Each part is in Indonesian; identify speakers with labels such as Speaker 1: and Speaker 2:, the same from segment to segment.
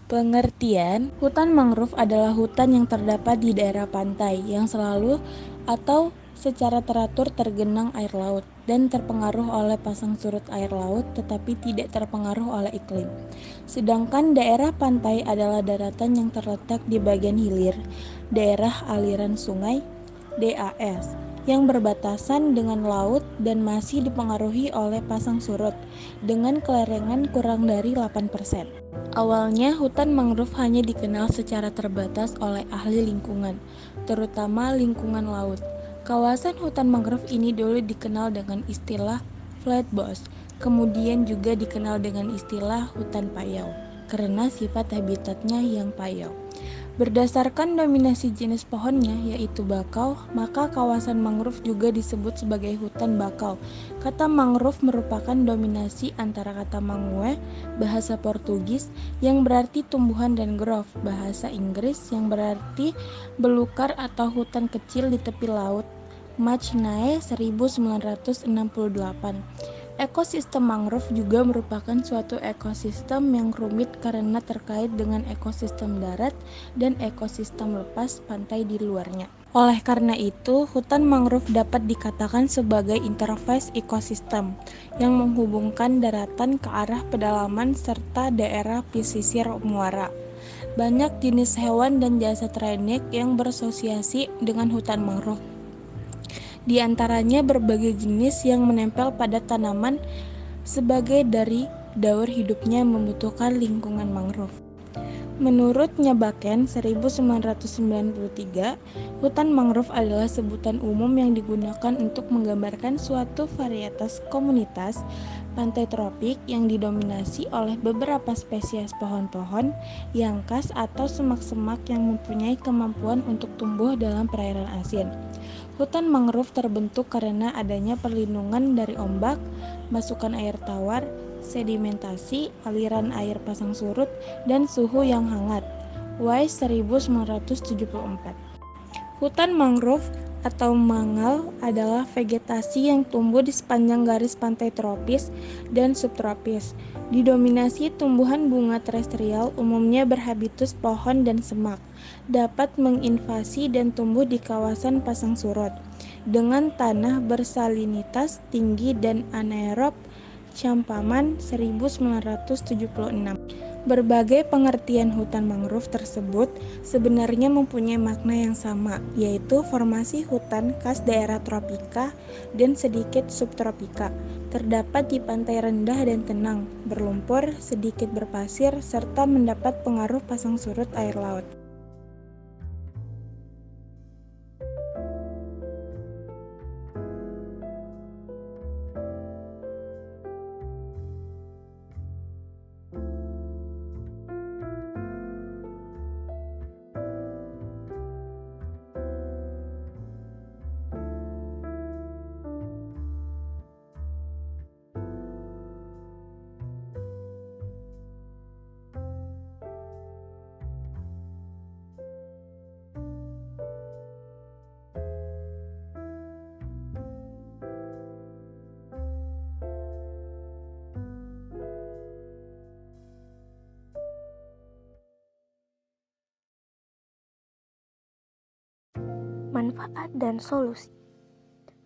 Speaker 1: Pengertian, hutan mangrove adalah hutan yang terdapat di daerah pantai yang selalu atau secara teratur tergenang air laut dan terpengaruh oleh pasang surut air laut tetapi tidak terpengaruh oleh iklim. Sedangkan daerah pantai adalah daratan yang terletak di bagian hilir, daerah aliran sungai, DAS, yang berbatasan dengan laut dan masih dipengaruhi oleh pasang surut dengan kelerengan kurang dari 8%. Awalnya, hutan mangrove hanya dikenal secara terbatas oleh ahli lingkungan, terutama lingkungan laut. Kawasan hutan mangrove ini dulu dikenal dengan istilah flatbush, kemudian juga dikenal dengan istilah hutan payau, karena sifat habitatnya yang payau. Berdasarkan dominasi jenis pohonnya, yaitu bakau, maka kawasan mangrove juga disebut sebagai hutan bakau. Kata mangrove merupakan dominasi antara kata mangue, bahasa Portugis, yang berarti tumbuhan, dan grove, bahasa Inggris, yang berarti belukar atau hutan kecil di tepi laut. Machinae 1968. Ekosistem mangrove juga merupakan suatu ekosistem yang rumit karena terkait dengan ekosistem darat dan ekosistem lepas pantai di luarnya. Oleh karena itu, hutan mangrove dapat dikatakan sebagai interface ekosistem yang menghubungkan daratan ke arah pedalaman serta daerah pesisir muara. Banyak jenis hewan dan jasad endemik yang berasosiasi dengan hutan mangrove. Di antaranya berbagai jenis yang menempel pada tanaman sebagai dari daur hidupnya membutuhkan lingkungan mangrove. Menurut Nyabaken 1993, hutan mangrove adalah sebutan umum yang digunakan untuk menggambarkan suatu varietas komunitas pantai tropik yang didominasi oleh beberapa spesies pohon-pohon yang khas atau semak-semak yang mempunyai kemampuan untuk tumbuh dalam perairan asin. Hutan mangrove terbentuk karena adanya perlindungan dari ombak, masukan air tawar, sedimentasi, aliran air pasang surut, dan suhu yang hangat. Wise 1974. Hutan mangrove atau mangal adalah vegetasi yang tumbuh di sepanjang garis pantai tropis dan subtropis. Didominasi tumbuhan bunga terestrial, umumnya berhabitus pohon dan semak. Dapat menginvasi dan tumbuh di kawasan pasang surut dengan tanah bersalinitas tinggi dan anaerob. Campaman 1976. Berbagai pengertian hutan mangrove tersebut sebenarnya mempunyai makna yang sama, yaitu formasi hutan khas daerah tropika dan sedikit subtropika. Terdapat di pantai rendah dan tenang, berlumpur, sedikit berpasir, serta mendapat pengaruh pasang surut air laut.
Speaker 2: Manfaat dan solusi.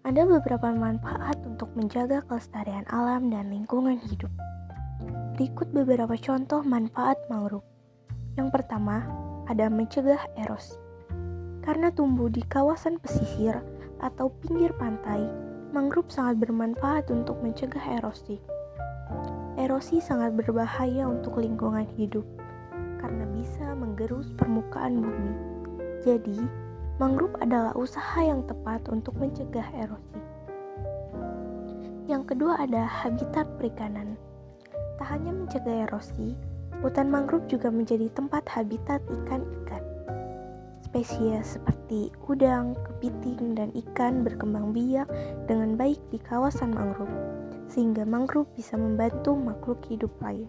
Speaker 2: Ada beberapa manfaat untuk menjaga kelestarian alam dan lingkungan hidup. Berikut beberapa contoh manfaat mangrove. Yang pertama, ada mencegah erosi. Karena tumbuh di kawasan pesisir atau pinggir pantai, mangrove sangat bermanfaat untuk mencegah erosi. Erosi sangat berbahaya untuk lingkungan hidup karena bisa menggerus permukaan bumi. Jadi, mangrove adalah usaha yang tepat untuk mencegah erosi. Yang kedua ada habitat perikanan. Tak hanya mencegah erosi, hutan mangrove juga menjadi tempat habitat ikan-ikan. Spesies seperti udang, kepiting, dan ikan berkembang biak dengan baik di kawasan mangrove, sehingga mangrove bisa membantu makhluk hidup lain.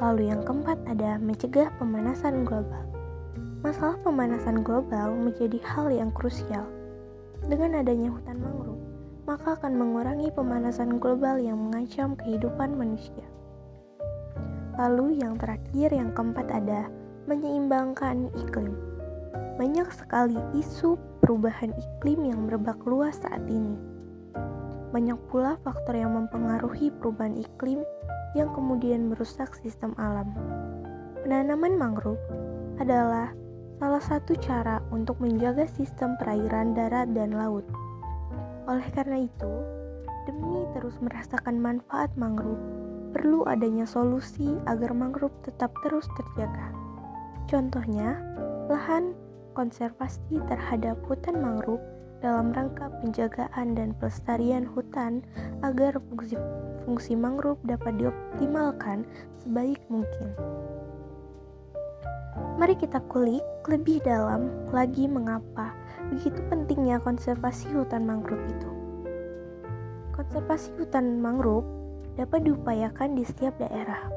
Speaker 2: Lalu yang keempat ada mencegah pemanasan global. Masalah pemanasan global menjadi hal yang krusial. Dengan adanya hutan mangrove, maka akan mengurangi pemanasan global yang mengancam kehidupan manusia. Lalu yang terakhir, yang keempat ada menyeimbangkan iklim. Banyak sekali isu perubahan iklim yang merebak luas saat ini. Banyak pula faktor yang mempengaruhi perubahan iklim yang kemudian merusak sistem alam. Penanaman mangrove adalah salah satu cara untuk menjaga sistem perairan darat dan laut. Oleh karena itu, demi terus merasakan manfaat mangrove, perlu adanya solusi agar mangrove tetap terus terjaga. Contohnya, lahan konservasi terhadap hutan mangrove dalam rangka penjagaan dan pelestarian hutan agar fungsi mangrove dapat dioptimalkan sebaik mungkin. Mari kita kulik lebih dalam lagi mengapa begitu pentingnya konservasi hutan mangrove itu. Konservasi hutan mangrove dapat diupayakan di setiap daerah.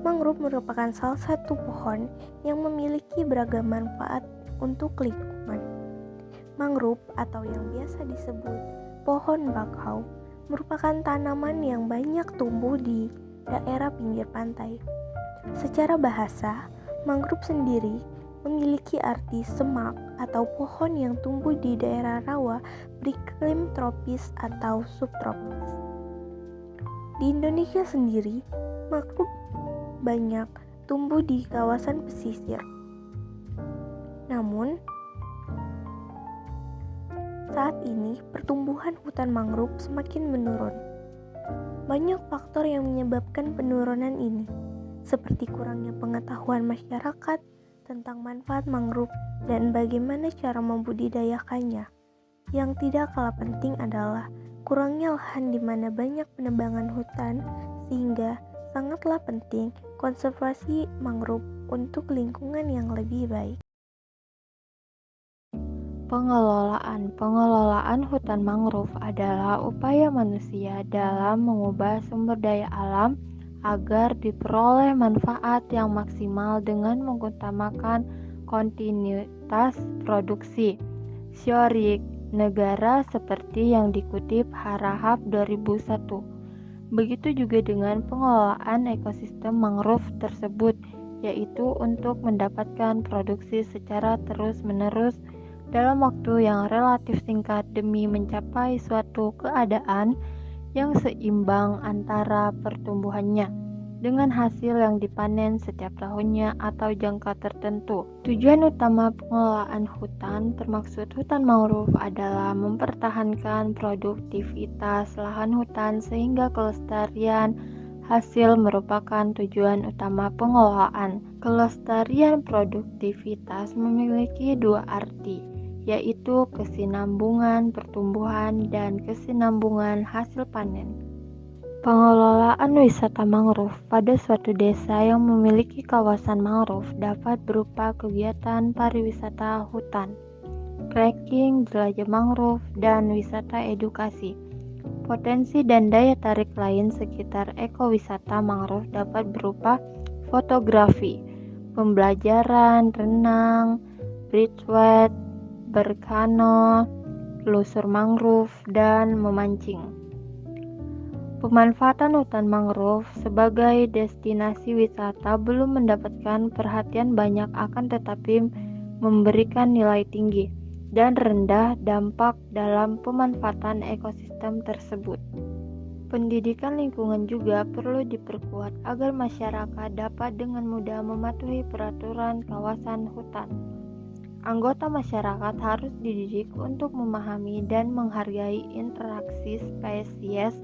Speaker 2: Mangrove merupakan salah satu pohon yang memiliki beragam manfaat untuk lingkungan. Mangrove atau yang biasa disebut pohon bakau merupakan tanaman yang banyak tumbuh di daerah pinggir pantai. Secara bahasa, mangrove sendiri memiliki arti semak atau pohon yang tumbuh di daerah rawa beriklim tropis atau subtropis. Di Indonesia sendiri, mangrove banyak tumbuh di kawasan pesisir. Namun, saat ini pertumbuhan hutan mangrove semakin menurun. Banyak faktor yang menyebabkan penurunan ini, seperti kurangnya pengetahuan masyarakat tentang manfaat mangrove dan bagaimana cara membudidayakannya. Yang tidak kalah penting adalah kurangnya lahan di mana banyak penebangan hutan, sehingga sangatlah penting konservasi mangrove untuk lingkungan yang lebih baik.
Speaker 1: Pengelolaan hutan mangrove adalah upaya manusia dalam mengubah sumber daya alam agar diperoleh manfaat yang maksimal dengan mengutamakan kontinuitas produksi. Syorik negara seperti yang dikutip Harahap 2001. Begitu juga dengan pengelolaan ekosistem mangrove tersebut, yaitu untuk mendapatkan produksi secara terus-menerus dalam waktu yang relatif singkat demi mencapai suatu keadaan yang seimbang antara pertumbuhannya dengan hasil yang dipanen setiap tahunnya atau jangka tertentu. Tujuan utama pengelolaan hutan termaksud hutan mangrove adalah mempertahankan produktivitas lahan hutan sehingga kelestarian hasil merupakan tujuan utama pengelolaan. Kelestarian produktivitas memiliki dua arti, yaitu kesinambungan pertumbuhan dan kesinambungan hasil panen. Pengelolaan wisata mangrove pada suatu desa yang memiliki kawasan mangrove dapat berupa kegiatan pariwisata hutan, trekking, jelajah mangrove, dan wisata edukasi. Potensi dan daya tarik lain sekitar ekowisata mangrove dapat berupa fotografi, pembelajaran renang, bridgeway, berkano, telusur mangrove, dan memancing. Pemanfaatan hutan mangrove sebagai destinasi wisata belum mendapatkan perhatian banyak, akan tetapi memberikan nilai tinggi dan rendah dampak dalam pemanfaatan ekosistem tersebut. Pendidikan lingkungan juga perlu diperkuat agar masyarakat dapat dengan mudah mematuhi peraturan kawasan hutan. Anggota masyarakat harus dididik untuk memahami dan menghargai interaksi spesies,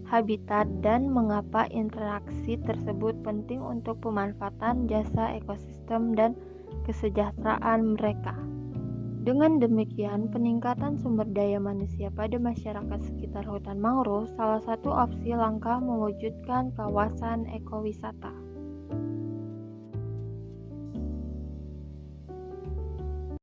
Speaker 1: habitat, dan mengapa interaksi tersebut penting untuk pemanfaatan jasa ekosistem dan kesejahteraan mereka. Dengan demikian, peningkatan sumber daya manusia pada masyarakat sekitar hutan mangrove salah satu opsi langkah mewujudkan kawasan ekowisata.